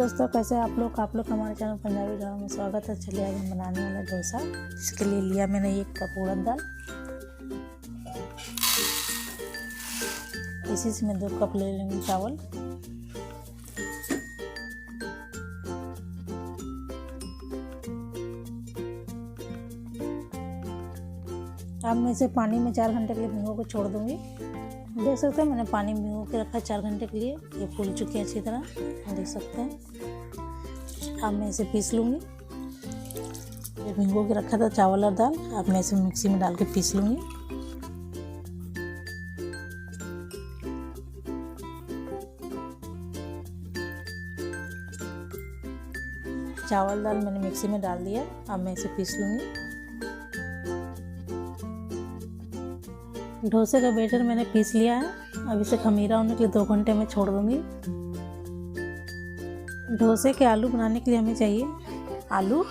दोस्तों, कैसे हैं आप लोग हमारे चैनल पंजाबी ढाबा में स्वागत है। चलिए आज हम बनाने वाला डोसा। इसके लिए लिया मैंने 1 कप उड़द दाल। इसी से मैं 2 कप ले लेंगे चावल। अब मैं इसे पानी में 4 घंटे के लिए भिगो के छोड़ दूंगी। देख सकते हैं मैंने पानी में भिगो के रखा 4 घंटे के लिए। ये फूल चुकी है अच्छी तरह, देख सकते हैं। अब मैं इसे पीस लूँगी। ये भिगो के रखा था चावल और दाल, अब मैं इसे मिक्सी में डाल के पीस लूँगी। चावल दाल मैंने मिक्सी में डाल दिया, अब मैं इसे पीस लूँगी। डोसे का बैटर मैंने पीस लिया है। अब इसे खमीरा होने के लिए 2 घंटे में छोड़ दूँगी। डोसे के आलू बनाने के लिए हमें चाहिए आलू।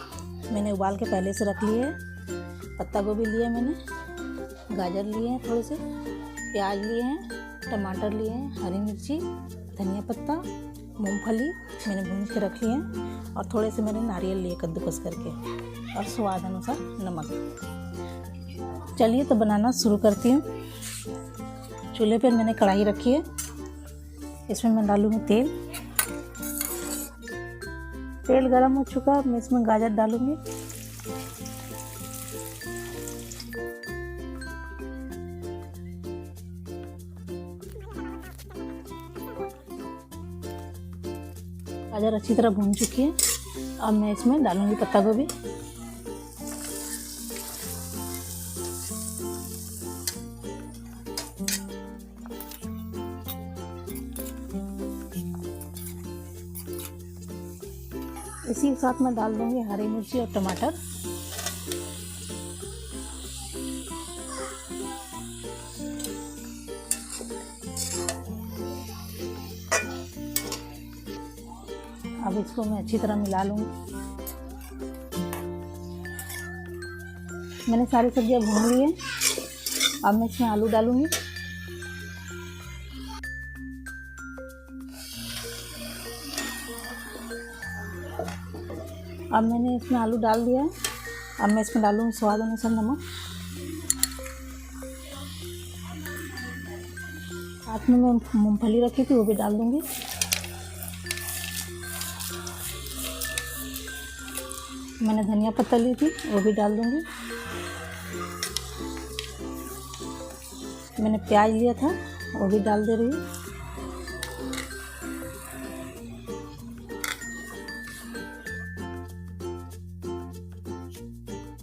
मैंने उबाल के पहले से रख लिए हैं। पत्ता गोभी लिया मैंने, गाजर लिए हैं, थोड़े से प्याज लिए हैं, टमाटर लिए हैं, हरी मिर्ची, धनिया पत्ता, मूंगफली मैंने भून के रख लिए हैं, और थोड़े से मैंने नारियल लिए कद्दूकस करके, और स्वाद अनुसार नमक। चलिए तो बनाना शुरू करती हूँ। चूल्हे पर मैंने कढ़ाई रखी है। इसमें मैं डालूँगी तेल। तेल गरम हो चुका, मैं इसमें गाजर डालूँगी। गाजर अच्छी तरह भून चुकी है। अब मैं इसमें डालूँगी पत्ता गोभी। इसी के साथ मैं डाल दूंगी हरी मिर्ची और टमाटर। अब इसको मैं अच्छी तरह मिला लूंगी। मैंने सारी सब्जियां भून ली हैं। अब मैं इसमें आलू डालूंगी। अब मैंने इसमें आलू डाल दिया है। अब मैं इसमें डालूंगी स्वाद अनुसार नमक। साथ में मैं मूंगफली रखी थी वो भी डाल दूंगी। मैंने धनिया पत्ता ली थी वो भी डाल दूंगी। मैंने प्याज लिया था वो भी डाल दे रही हूँ।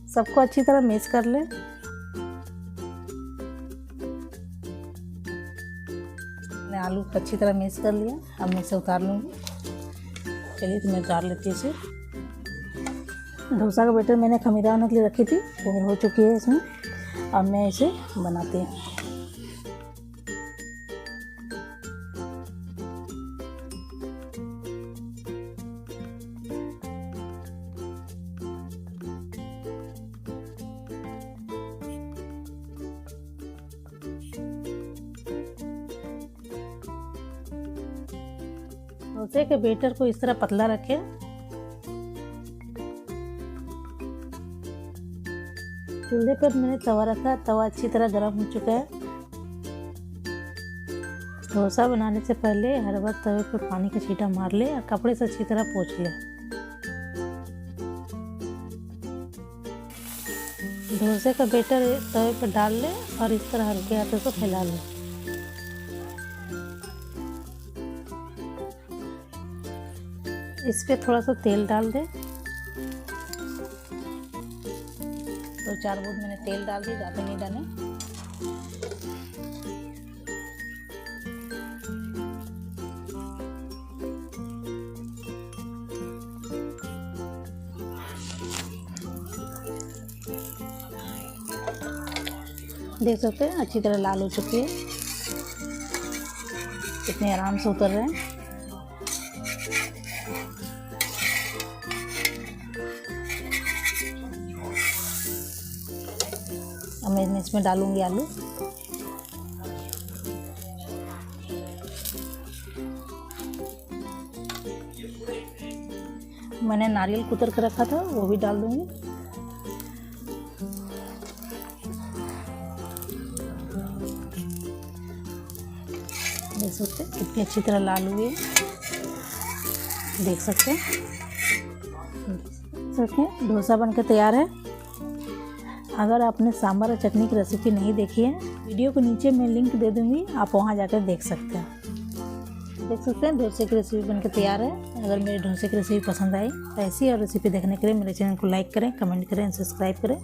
सबको अच्छी तरह मिक्स कर ले। मैंने आलू को अच्छी तरह मिक्स कर लिया। अब मैं इसे उतार लूँगी। चलिए तो मैं उतार लेती हूँ इसे। डोसा का बैटर मैंने खमीरा होने के लिए रखी थी, वो हो चुकी है इसमें। अब मैं इसे बनाती हूँ। डोसे के बैटर को इस तरह पतला रखें। चूल्हे पर मैंने तवा रखा, तवा अच्छी तरह गर्म हो चुका है। डोसा बनाने से पहले हर बार तवे पर पानी का छींटा मार ले और कपड़े से अच्छी तरह पोंछ ले। डोसे का बैटर तवे पर डाल ले और इस तरह हल्के हाथों से फैला ले। इस पे थोड़ा सा तेल डाल दे। 2-4 बूंद मैंने तेल डाल दी, ज़्यादा नहीं डाले। देख सकते हैं अच्छी तरह लाल हो चुकी है। कितने आराम से उतर रहे हैं। अब मैं इसमें डालूंगी आलू। मैंने नारियल कुतर कर रखा था वो भी डाल दूँगी। देख सकते हैं कितनी अच्छी तरह लाल हुई है, देख सकते हैं। डोसा बनकर तैयार है। अगर आपने सांभर और चटनी की रेसिपी नहीं देखी है, वीडियो को नीचे मैं लिंक दे दूँगी, आप वहाँ जाकर देख सकते हैं। देख सकते हैं डोसे की रेसिपी बनकर तैयार है। अगर मेरे डोसे की रेसिपी पसंद आई तो ऐसी और रेसिपी देखने के लिए मेरे चैनल को लाइक करें, कमेंट करें, सब्सक्राइब करें।